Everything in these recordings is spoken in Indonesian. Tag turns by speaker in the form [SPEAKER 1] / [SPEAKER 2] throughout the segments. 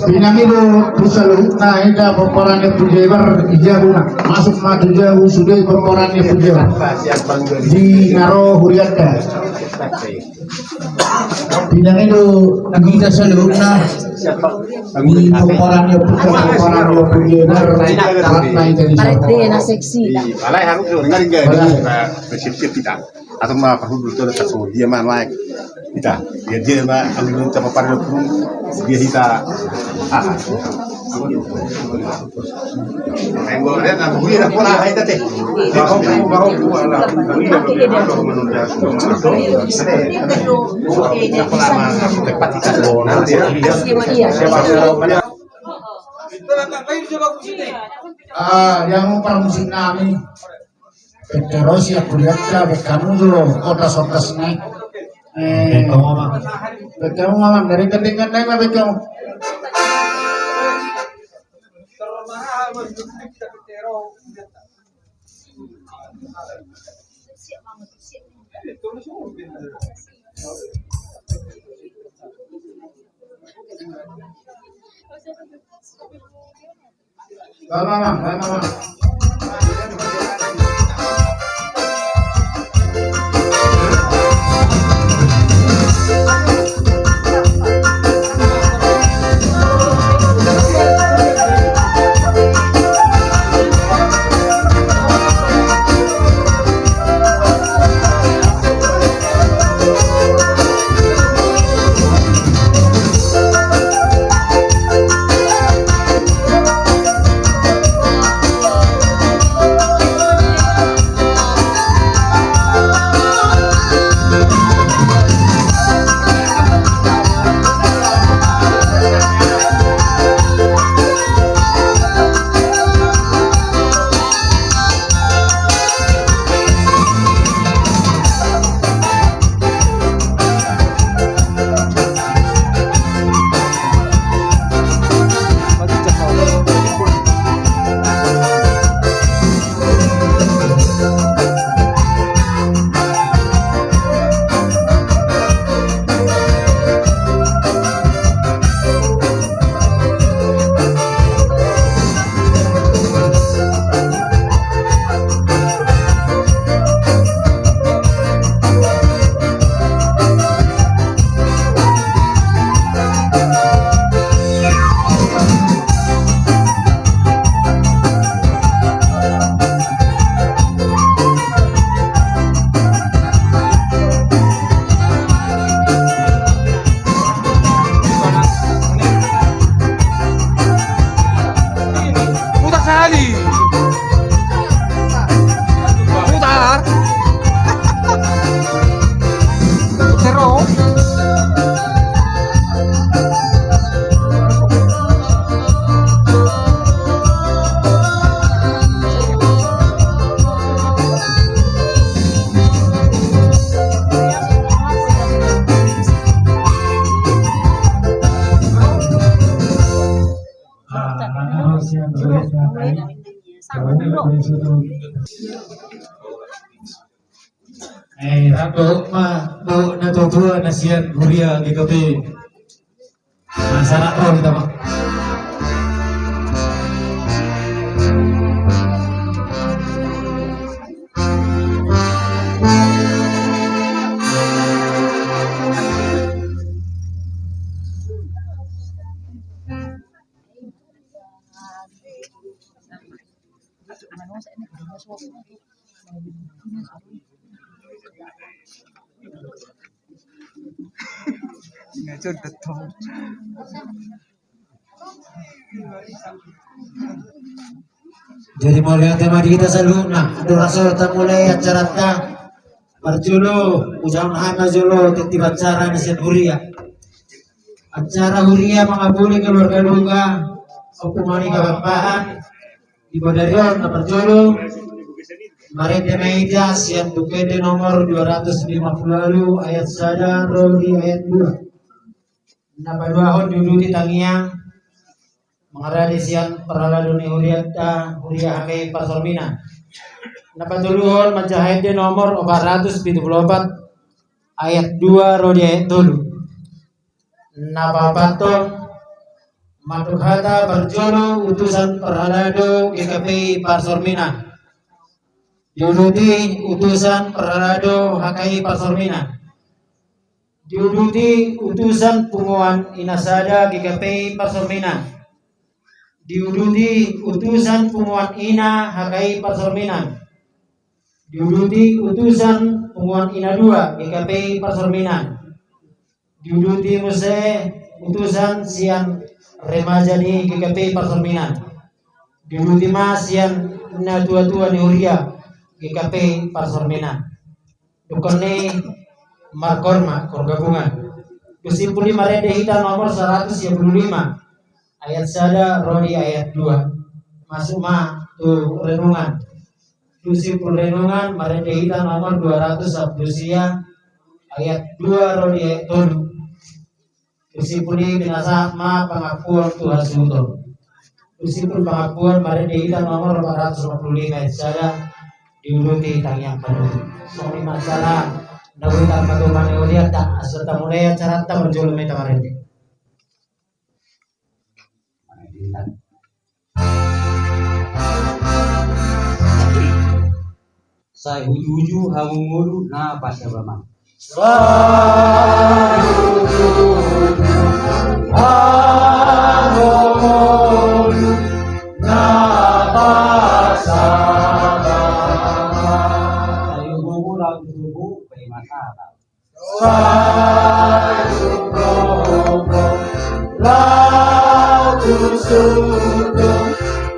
[SPEAKER 1] Pinangido pusalu na ida peperannya pujebar ijabuna masuk maju jauh sudah peperannya pujebar di naro huriata. Pinangido kita seluna di peperannya pujebar ratna itu di
[SPEAKER 2] Parete na seksi.
[SPEAKER 3] Alay harus dengar enggak sip-sip kita atau mah perlu dulu ada satu dia mah like kita dia mah ambil kita paparan pun dia kita Tengo lihat aku ini pola hai tete. Bahu ala.
[SPEAKER 1] Yang musik nami terus ya kuliah kamu dulu otas naik kamu ngomong dari ketinggian naik apa kamu Mama. Rambut mah bau tua nasian Huria di kopi. Masalah roh kita mah.
[SPEAKER 4] Ngajur betul.
[SPEAKER 1] Jadi mau lihat tema kita selalu nah ada rasa kita mulai acara kita perjulu ujaran hana julu tiba acara nasihat Huria acara Huria mengabuli keluarga duka hukuman kebapaan di Badarion perjulu mari tema ijas yang bukede nomor 250 ayat sada rodi ayat 2 napadwahon dulu di tangiang mengarah siang peraladunia Huria Hame Pasormina. Napaduluhon majahid di nomor 474 ayat 2 rodi ayat 3. Napapaton Madukhata Barjono utusan Perhalado GKP Parsormina. Diuduti utusan Perhalado HKI Parsormina. Diuduti utusan Punguan Inasada GKP Parsormina. Diuduti utusan Punguan Ina HKI Parsormina. Diuduti utusan Punguan Ina 2 GKP Parsormina. Diuduti Muse utusan Sian Remaja di GKP Parsormina. Diuduti Mas Sian Na tua-tua Neuria GKP Parsormina. Dukone Markorma Korgabungan. Kusimpuli Marede Hita nomor 125 ayat sada Rodi ayat 2. Masuk tu renungan. Kusimpul renungan Marede Hita nomor 200 Abdusia ayat 2 Rodi ayat 7. Kusimpuli binasa pengakuan Tuhan Suto. Kusimpul pengakuan Marede Hita nomor 455 ayat sada diuruti tang yang penuh. Soalnya masalah Nawitan matuman uliat tak serta mulai acara tak berjulur meta marende.
[SPEAKER 2] Saya uju-uju hamungulu na pasya bama.
[SPEAKER 1] Hamungulu na pasya bama.
[SPEAKER 2] Saya gugu lagu subuh perimata.
[SPEAKER 1] Sayu gogo lagu sudung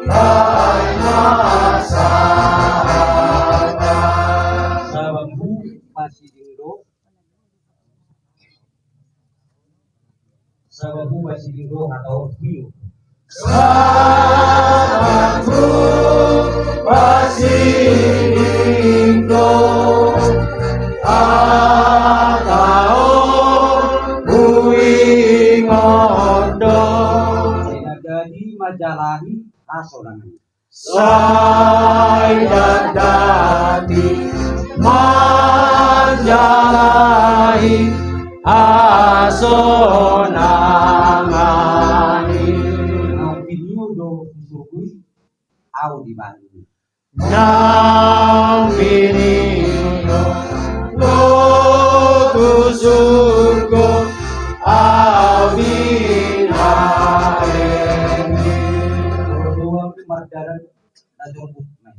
[SPEAKER 1] ay masada.
[SPEAKER 2] Sabambu Basidindo. Sabambu Basidindo atau Piu.
[SPEAKER 1] Sabantu Basidindo atau buing ondo.
[SPEAKER 2] Saya jadi majalahi asolangan.
[SPEAKER 1] Saya dadi manjalahi asonangani.
[SPEAKER 2] Opinion do surgui au di Bali.
[SPEAKER 1] Nang pinino lotusurgo awinaeni.
[SPEAKER 2] Dua mardaran tajur bukmai.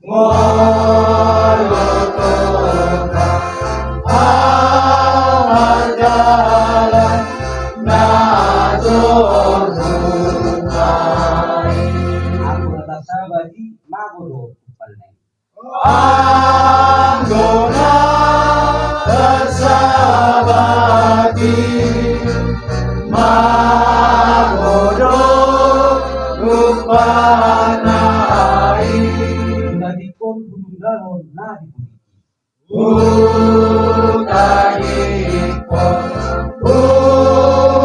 [SPEAKER 1] Ngolotoka amardalan najorungai.
[SPEAKER 2] Aku datang sabadi magodo palnai.
[SPEAKER 1] Anggona tersabati magodo rupanai.
[SPEAKER 2] Jadi kon gunung dalon na di
[SPEAKER 1] Utadipon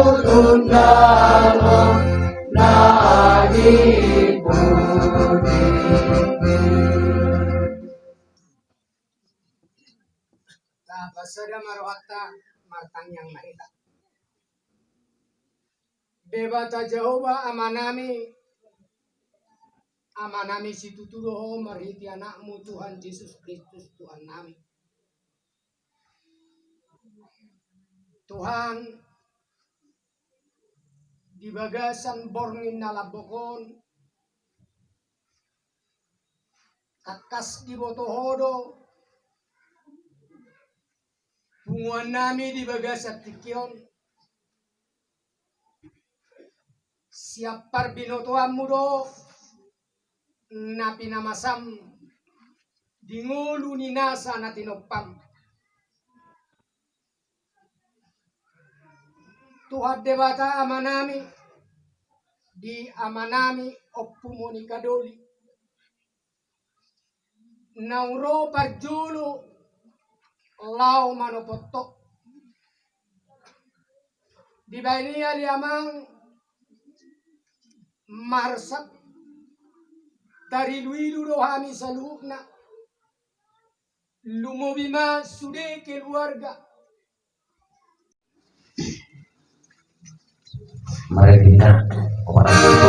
[SPEAKER 1] utundalo nadipudi.
[SPEAKER 5] Basada marwata matang yang naita. Debata Jehova amanami situtuloho marhiti anakmu Tuhan Yesus Kristus Tuhan nami. Tuhan di bagasan borngin nalabokon kakas di botohodo bunguan nami di bagasan tikion siap parbinotoan mudo napi namasam di ngulu ni nasa na tinopam. Tuhan debata amanami di amanami oppumoni kadoli nauro parjulu lau manopoto di bainia liamang marsat dari luilu rohami salukna lumobima sude keluarga
[SPEAKER 2] mereka kepada kita.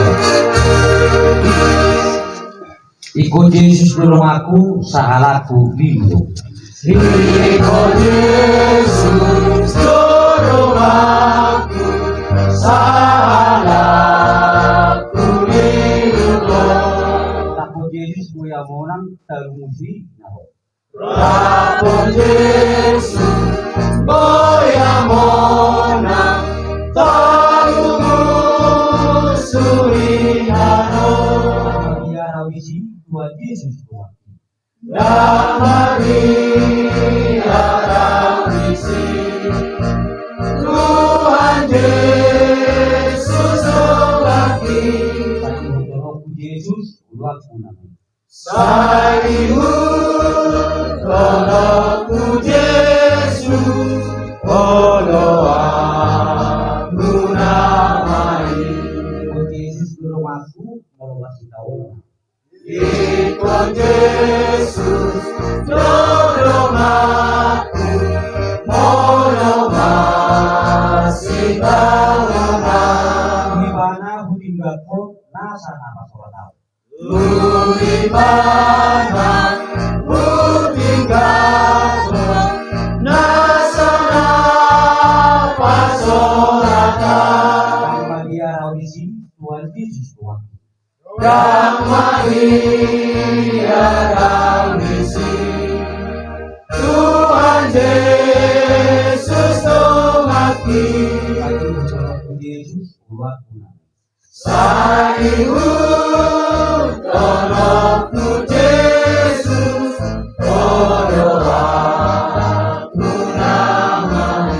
[SPEAKER 2] Ikut Yesus nolong aku sahalaku bingung. Ikut Yesus nolong aku sahalaku bingung. Takut Yesus kuya monang termusi naho. Takut Yesus kuya monang termusi naho. Dia rawisi buat Yesus Tuhan. Dan Maria rawisi Tuhan Yesus obati. Tolong Yesus buat punami. Sayur tolong Yesus tolong aku namai. Yesus tolong aku mau kasih tahu. Ikut Yesus tolong aku mau kasih tahu. Di mana hubunganku nasa nama soal. Di mana hubunganku nasa nama soal. Tanpa dia audisi Tuhan Yesus Tuhan. Dan Maria rawisi Tuhan Yesus tomaki. Yesus buat punami. Sayur tolongku Yesus tolong aku namai.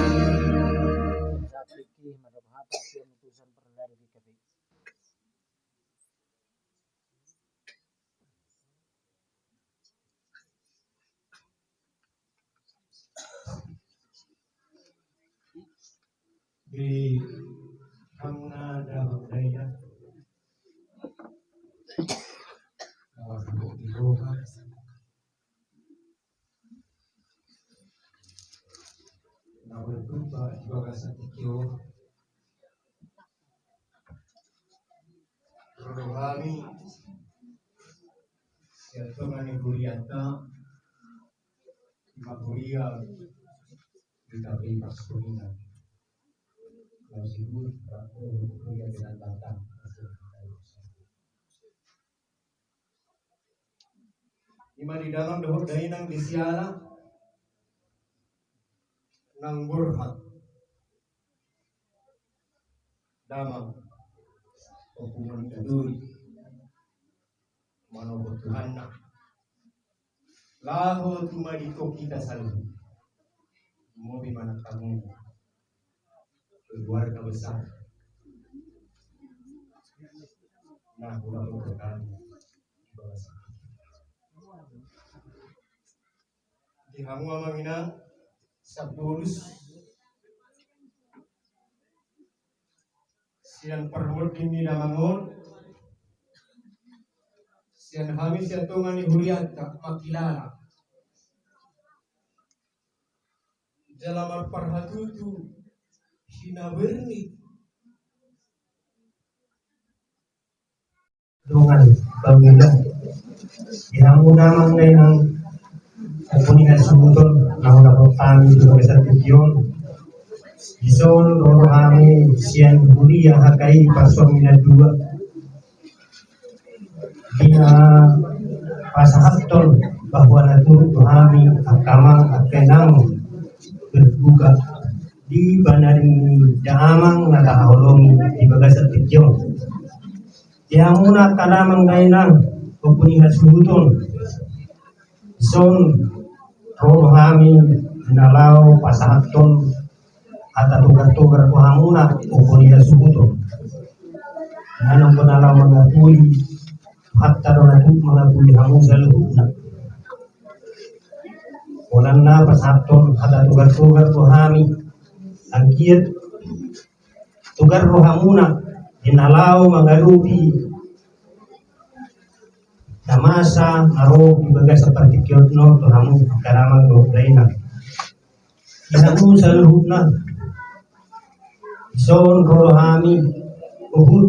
[SPEAKER 1] Di hamna dalam daya kawan di roha na berjumpa juga satikyo rohani yaitu mani Hurianta Mahuria kita bebas kuningan. Sibuk kuliah dengan batang ima di dalam dohor dari nang disiala nang burhat damang hukuman keduri manobo Tuhan nak laho tumadiko kita selalu mau di mana kamu keluarga besar. Nah, mudah-mudahan di hamu amamina sabulus sian permul kimi namangon sian hami sian tongani huriat makilala jalamar parhatutu hinaberni
[SPEAKER 6] dengan panggilan yang unang ng kuningan sumutol na unang kami juga besar tujuan ison rohani sian Huria hakai pasomina dua dina pasahaton bahwa naturut kami akamang akenang berbuka di bandaring damang nakaholongi di bagasat tikyong. Yang muna kanamang ngainang pupunihan sumuton. Son rono kami nalaw pasahaton at tugar-tugar ko hamuna pupunihan sumuton. Nanong panalaw mga puli hatta ron at mga puli hamun sa loob na. Walang na pasahaton at tugar-tugar ko kami ang kiyat tugar rohamuna inalaw magalupi namasa aro ibaga sa partikyot no to hamu karamang dobraina inamu sa luhut na ison rohami uhud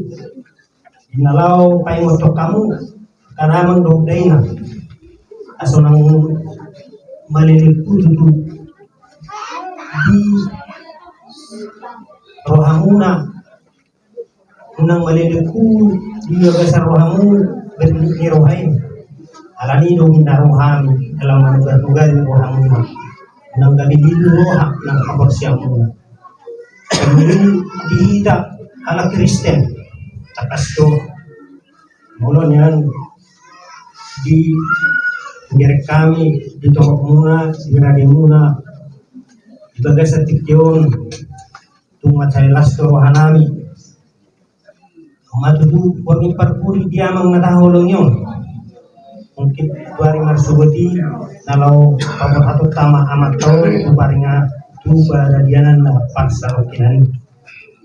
[SPEAKER 6] inalaw pay motok kamu kanamang dogday na aso nang malilipu itu di rohamuna unang malilipu di gasar rohamu berni rohain alani do minarohami dalam manugar-nugar rohamuna unang galibidu roha ng kaborsyamuna kemudian dihita ala Kristen takas to mulon yan di direk kami ditolok muna dirade muna ibaga sa tikyon tumat sa ilas to rohanami matutu wagi parpuri diamang natahulong yun mungkin tuari marsugoti nalau papahato tama amat tau tubari nga tuba radianan na paksa rokinan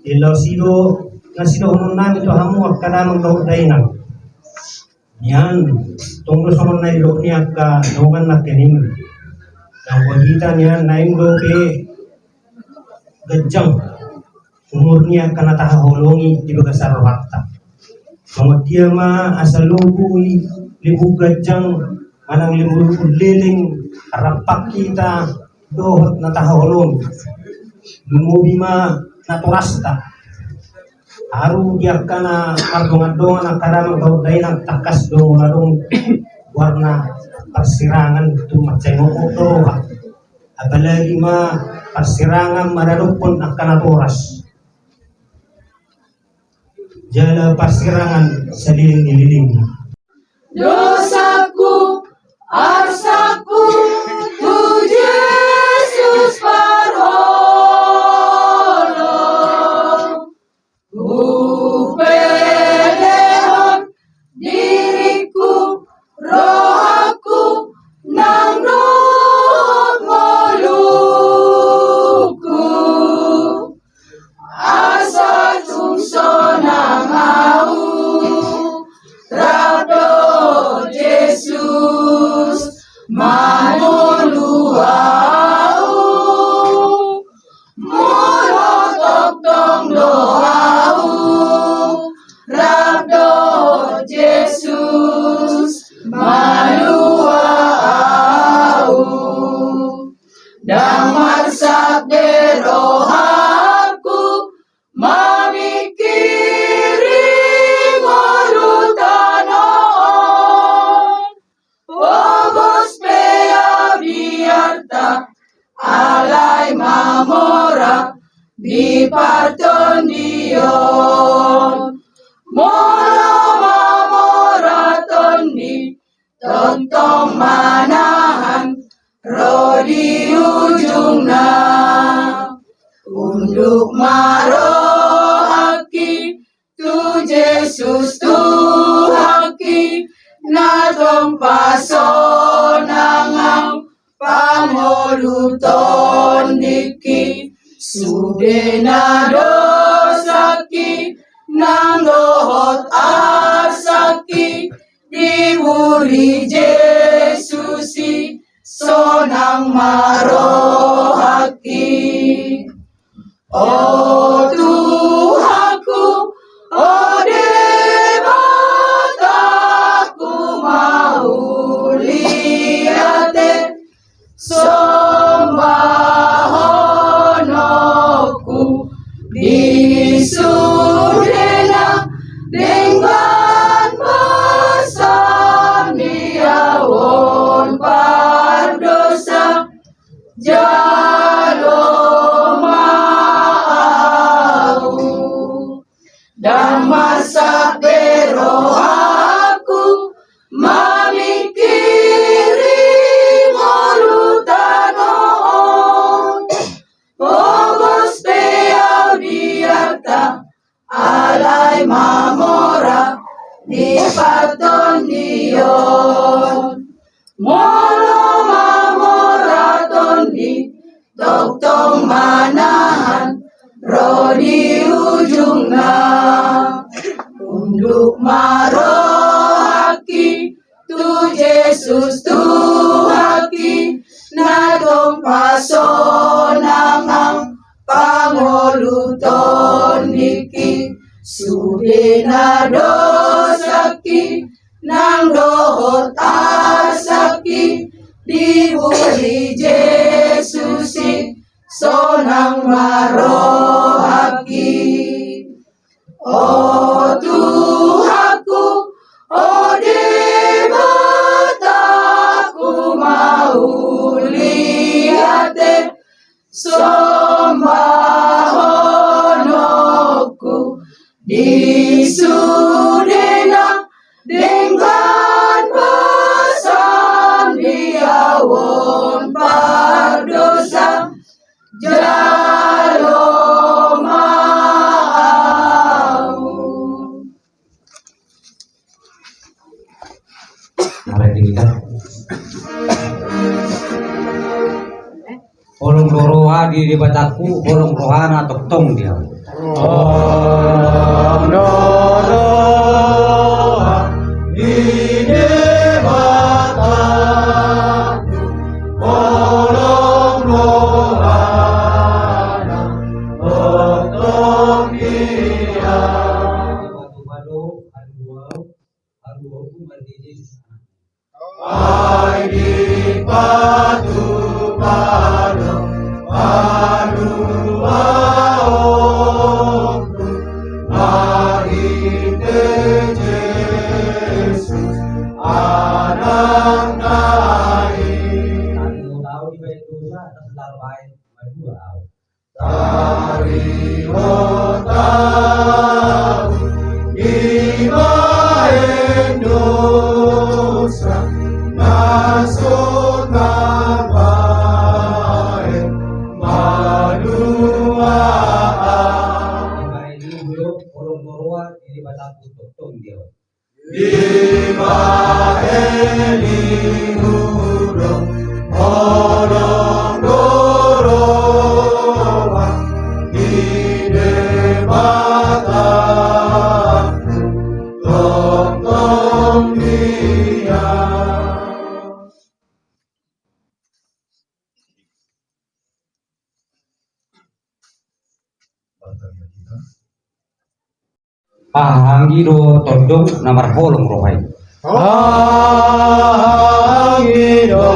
[SPEAKER 6] ilaw sido nga sido umon namin to hamuak kadamang daw dainang yan tunggu soal na ilo niya ka naungan na kening ang wagitan yan na ilo ke gajang umur niya ka natahulongi di baga sa rohakta dia ma asal lubuy libu gajang manang libu liling harapak kita dohot natahulong lumubi ma naturasta haru dia kana kardongan ang karamang kauday ng takas dong ladong warna persirangan itu macam motor apalagi ma persirangan maradupon akan atoras jala persirangan seliling-liling
[SPEAKER 7] dosaku arsaku tu Yesus parholong ku pelehon diriku rohaku nang dohot ngoluku asa tungso nang au Rado Jesus manuluau molotok tong doau Rado Jesus maluau damar sabde rohaku mamikiri ngolutanon Pogos pea biarta alay mamora di parton diyon Molo mamoraton di tontong manahan rodi ujung na unduk marohaki tu Jesus Tuhaki natong pasonangang pangoluton diki sude na dosaki nang dohot asaki diwuri Jesusi sonang marohaki o Tuhanku o Dewataku mauliate sombahonoku disudena dengan besar diawon pardosa jalomau dan masa berohaku mamikiri ngolutanon pogos peau diarta alay mamora di paton diyon molo mamoraton di toktong manahan rodi ujung na unduk marohaki tu Jesus Tuhaki natong pasonangang pangoluton niki Sudena dosaki nang dohot asaki dibuli Yesusi sonang marohaki. O Tuhanku, o Dewataku mau liate sombahonoku di Sudena dengan besambiawon pardosa jalo mau.
[SPEAKER 2] Mari kita. Olong doroha di bataku, olong rohana toktong dia. Anggido tondong namar holong rohai.
[SPEAKER 1] Anggido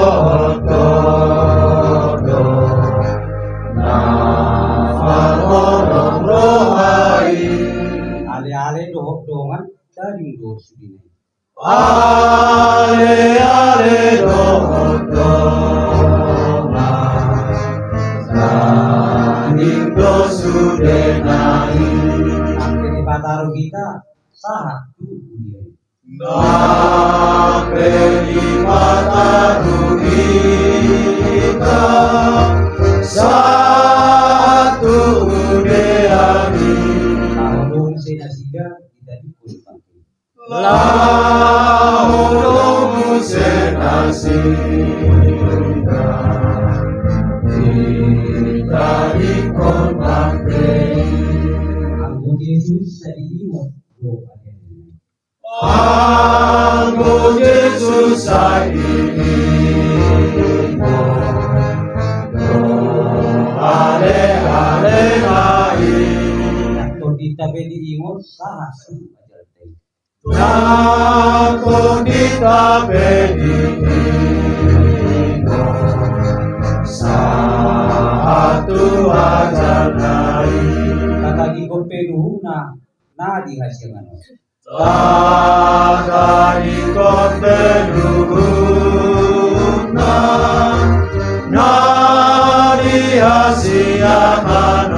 [SPEAKER 1] tondong namar holong rohai.
[SPEAKER 2] Ale-ale dohok dongan dari dosudine.
[SPEAKER 1] Ale-ale dohok dongan dari dosudenai.
[SPEAKER 2] Taruh kita sahat dia.
[SPEAKER 1] Nakeni mataru kita satu deani.
[SPEAKER 2] Lahulung senasida kita dikulpan.
[SPEAKER 1] Lahulung senasida kita dikulpan.
[SPEAKER 2] Yesus saimo doa.
[SPEAKER 1] Anggo Yesus saimo ale ale ai.
[SPEAKER 2] Nato kita bedi ingon sahasu ajalte.
[SPEAKER 1] Nato kita bedi ingon satu ajalte.
[SPEAKER 2] Kakagi kompeluhuna na dihasiangan.
[SPEAKER 1] Kakagi kompeluhuna na dihasiangan.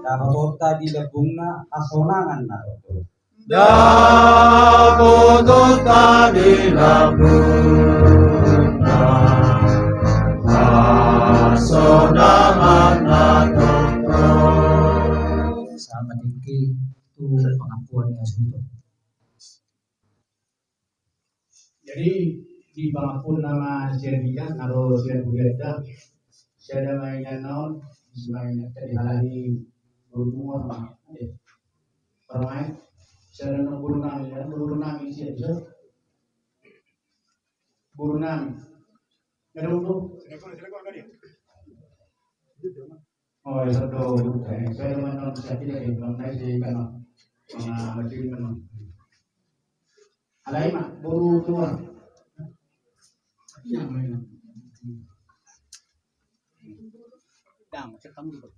[SPEAKER 2] Dapat tadi lebungna asonangan na to.
[SPEAKER 1] Dapat tadi lebungna asonangan na to.
[SPEAKER 2] Sama diki itu pengakuan yang sudah.
[SPEAKER 8] Jadi di pengakuan nama Serbia naruh Serbia saya mainan non mainan tadi hari berumur permain saya nak buru nami siapa buru nami ada dulu Oh, satu saya menon saya tidak mengenai di kan macam menon. Alai mak baru keluar. Yang mana? Dah macam kamu tu.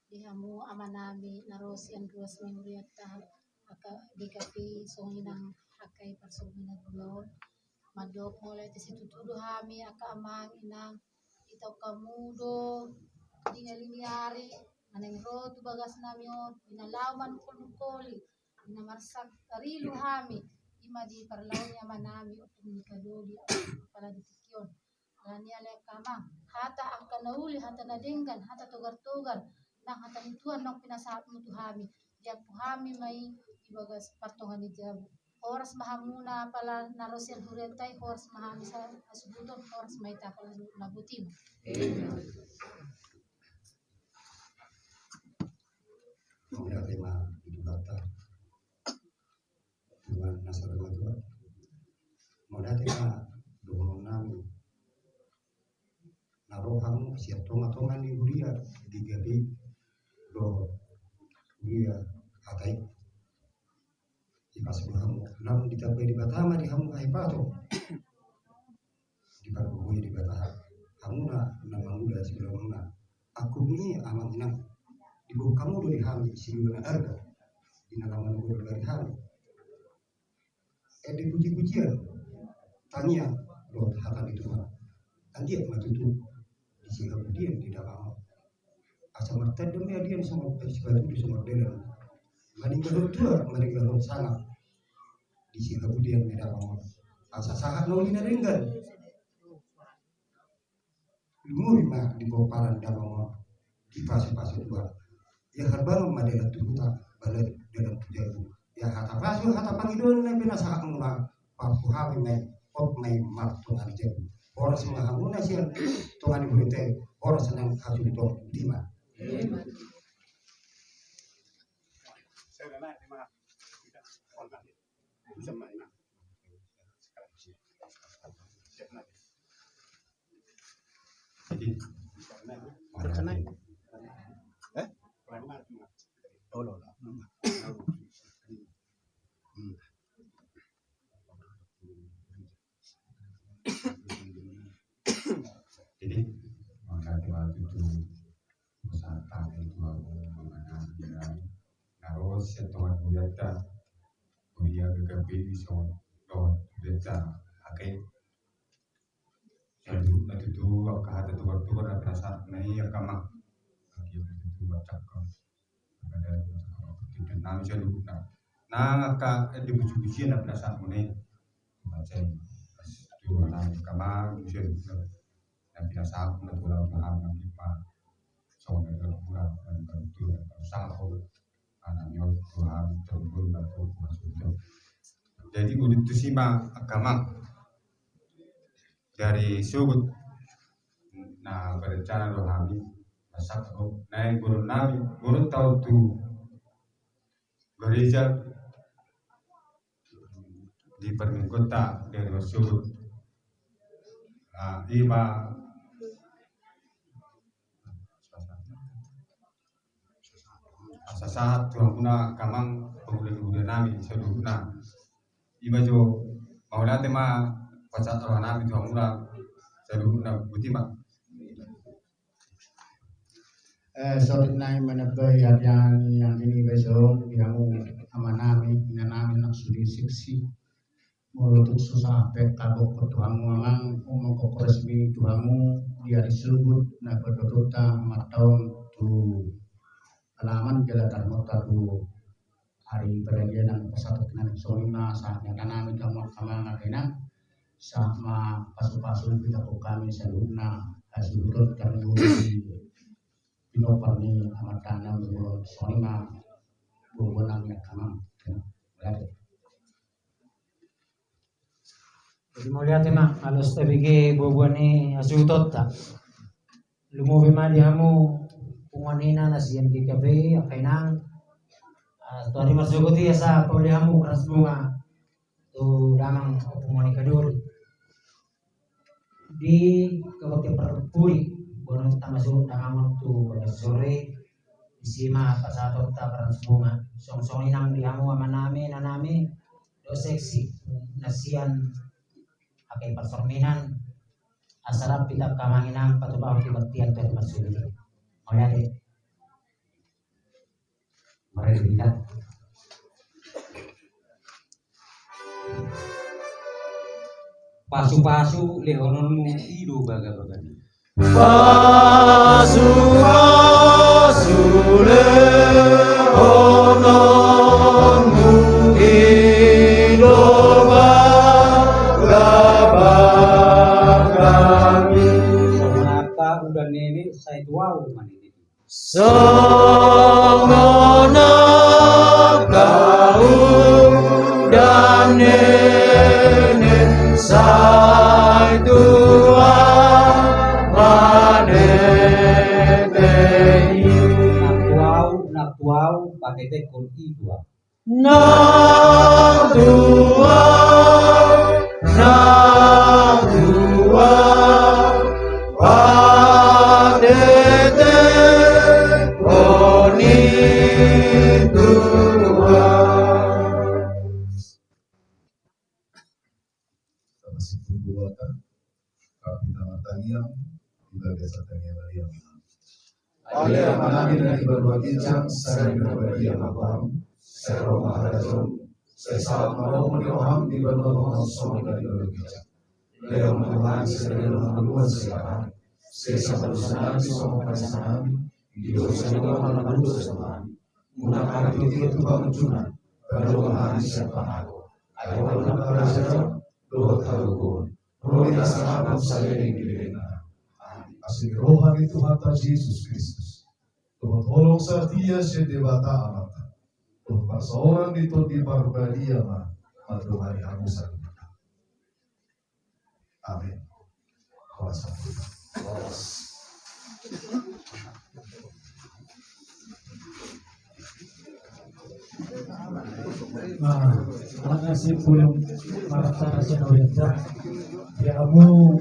[SPEAKER 9] Dihamu amanami naros yang duas memoriat aka dikapi songinang akai parsumina gulo madok mulai ti situtudo hami aka amang inang itaw kamudo dingaliniari maneng ro tu bagas namyo inalaman kulukoli inamarsak tarilu hami ima di parlaunya manami utum nikadoli para ditikyon alani ale kama hata angka nauli hata nadenggan hata togar-togar nang hata nituan nang pinasahat mo tuhami diyan tuhami may ibagas patungan ni Diabo oras mahamuna pala narosyan hurentay oras mahami sa asubuton oras may tapal nabutin.
[SPEAKER 6] Kemudian tema itu kata Tuhan Nasar Tuhan. Kemudian tema doa nami narohang siap tonga-tonga di Huria di Gabi do Huria atai ipas hamu namun ditapai di Batama di hamu aipato di Parboy di Batama hamuna nama muda sebelum mana aku ni aman nang ibu kamu do di hamu siluan harga di nalaman do dari hamu di puji-pujian tanya do hatan itu mah andia matutu di sini kemudian tidak mau asal merta demi dia semua sebab itu semua dalam meninggal dua meninggal sangat di sini kemudian tidak mau asal sangat nolin ringgan lumuri mah di koparan tidak mau di pasir-pasir dua ya harbaru madela tuhuta balik dalam tujuan ya hata pasir hata pangidon na pinasahat mo na papuhawi may pop may martungan dyan oras mga hamuna siya tungan ni Burite oras ng kaso nito lima.
[SPEAKER 3] Saya dah naik lima kita orang bisa main sekarang siap naik.
[SPEAKER 6] Jadi
[SPEAKER 3] Bisa naik. Kurang mana cuma. Oh loh.
[SPEAKER 6] jadi maka waktu itu usaha itu mengenai harus setuan budaya budaya kegabi so do budaya akai jadi waktu itu kehadiran tukar-tukar ada perasaan naik kama dia itu baca kan ada tidak nang saya lupa nah ka di buku-buku ada perasaan naik baca dua nang kama bisa dan biasa menurut paham yang kita soalnya kurang dan itu salah anaknya Tuhan terus batu masuk jadi udah itu sih agama dari sugut nah berencana rohani masak naik guru nabi guru tahu tuh gereja di permingkota dari sugut iba sasahat tuang kuna kamang pengulian nami sedukna iba jo maulate ma pacat tuang nami tuang kuna sedukna butima
[SPEAKER 8] Sorry naik menebai yang ini besok yang amanami inanami nak sudi siksi mulut susah pek kabok ketuamu memang umum kok resmi tuamu dia disebut na berdota matahun tu alaman jelatan motaru hari perayaan yang pesatu kenan solima saatnya tanami kamu kama ngakena sama pasu-pasu kita kami seluna hasilurut kami Pinoparni amat tanam dulu solima bubunan yang kama
[SPEAKER 2] Jadi mau lihat emang alos tabigi bubuan ni asutot ta lumubi mali hamu punganina na siyan kikabe akainang tuari masuguti sa paulihamu keras bunga tu damang pungani kaduri di Kabupaten Perpuri bonus tamasuk tangamon tu pada sore isima pasato ta parang bunga song inang diamu manami nanami do seksi nasian akai persorminan asarap pitap kamanginang patubaw kibaktian to masuli oleh mereka bilang
[SPEAKER 10] pasu-pasu leononmu idu baga-bagani
[SPEAKER 7] Pasu-pasu leononmu idu bagabagami.
[SPEAKER 10] Kenapa udah nenek saya tuau manini
[SPEAKER 7] Sangana kau dan nenek saya tua
[SPEAKER 10] nak tuau pakai tekun idua
[SPEAKER 7] nak tua padete koni tua.
[SPEAKER 11] Situ buatan kapita mataniam juga biasa tanya Maryam. Oleh manami dari berbagai jam saya berbagi apapun saya romah hadajum saya saat mau menyoham di berbagai soal dari berbagai jam. Leo Tuhan saya menunggu siapa saya sabar senang semua pasangan hidup saya menunggu sesuatu. Mengapa itu bangun cuna berdoa siapa aku. Ayo berdoa saja. Doa taruhun. Roh yang sangat saya ingin. Asli rohani Tuhan Yesus Kristus. Tuhan tolong setia sedebata amat. Tuhan persoalan itu di barbadia mah. Tuhan yang besar. Amin. Kuasa Tuhan.
[SPEAKER 6] Terima kasih pulung para senawita. Ya kamu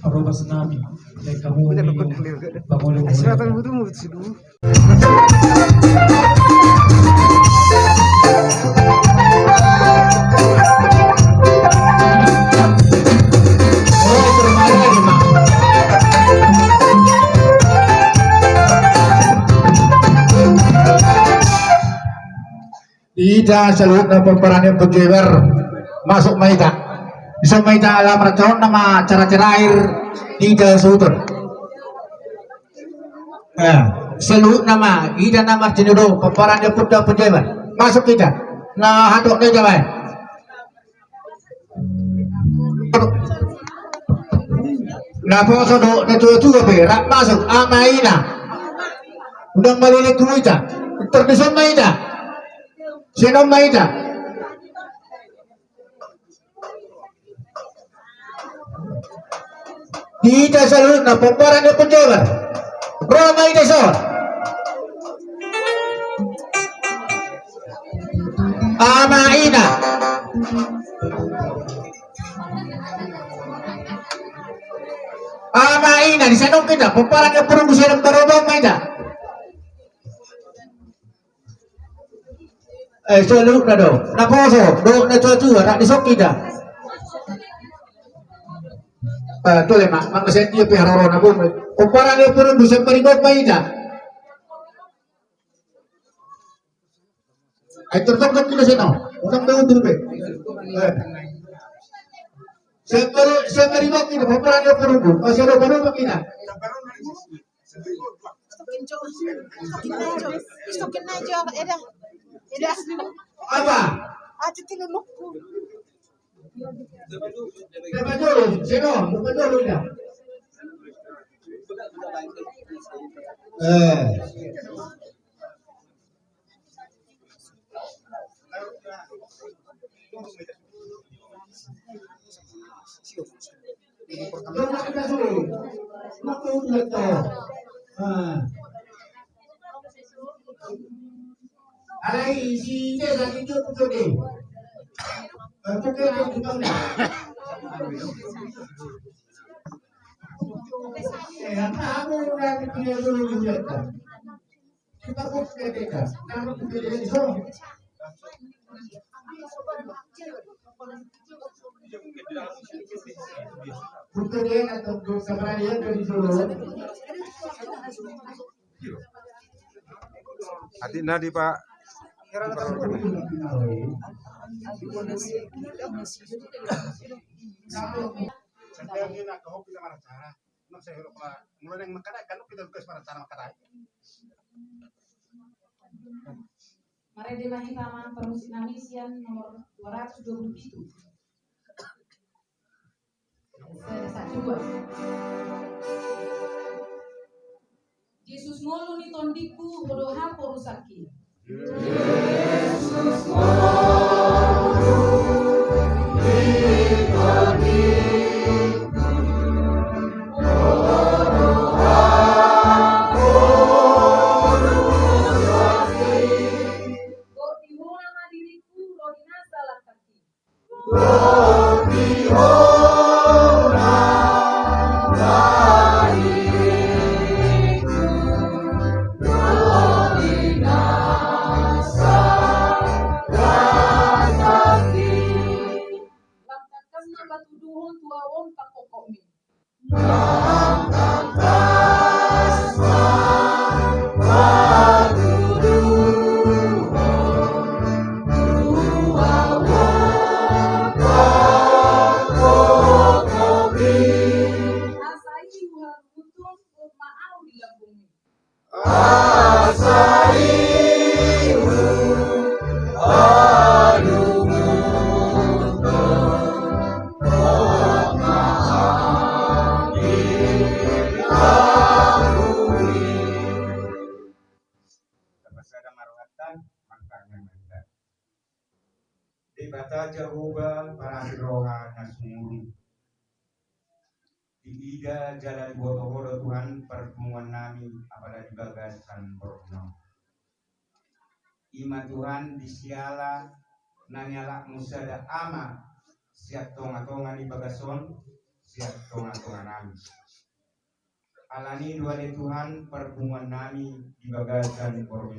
[SPEAKER 6] aroma senami. Ya kamu pamulung.
[SPEAKER 8] Ida salut na pemperannya pegewer masuk maita. Bisa maita alam racun nama cara-cara air tidak seutur. Salut nama Ida nama jenudo pemperannya putra pegewer masuk kita. Nah hadok dia jalan. Nah poso do tu berak masuk amaina. Udah malilik tu ita. Terdesak maita. Sino maita? Dita salut na pembaran ng penjara. Bro maita so. Amaina. Amaina di sana kita pembaran ng perumusan ng barobang maita. Salut na do. Naposo, do na tuwa nak disok kita. Tole mak, mak senti pe haroro na bum. Kumparan ni purun bisa peribad maida. Ay tertokok kita sino. Unang daw dulu. Saya peribad kita kumparan ni purun. Masih ada baru kita.
[SPEAKER 9] Istokin na jo, eda.
[SPEAKER 8] Apa? Dapat dulu, sino? Dapat dulu ya. Ada isinya lagi cukup deh. Bukan yang kita
[SPEAKER 1] dulu nanti punya dulu dibuatkan. Kita pun ketika kamu tidak jadi sombong. Bukan atau keberanian dari Solo.
[SPEAKER 3] Hati nadi Pak. Saya ingin nak kau kita mana cara. Nak saya harus mulai yang makan kan kita tugas mana cara makan.
[SPEAKER 12] Mari dimahi taman permusik namisian nomor 227. Satu dua. Yesus ngolu ni tondiku bodoha porusaki. Yesus ngolu ni tondiku bodoha porusaki. Kok dihona madiriku rodina salah kaki. Kok dihona
[SPEAKER 13] Dibata Jehovah para roha nasmuri. Diida jalan boto-boto Tuhan pertemuan nami apabila dibagaskan berunang. Ima Tuhan disiala nanyala musada ama siap tonga-tonga di bagason siap tonga-tonga nami. Alani dua di Tuhan pertemuan nami dibagaskan berunang.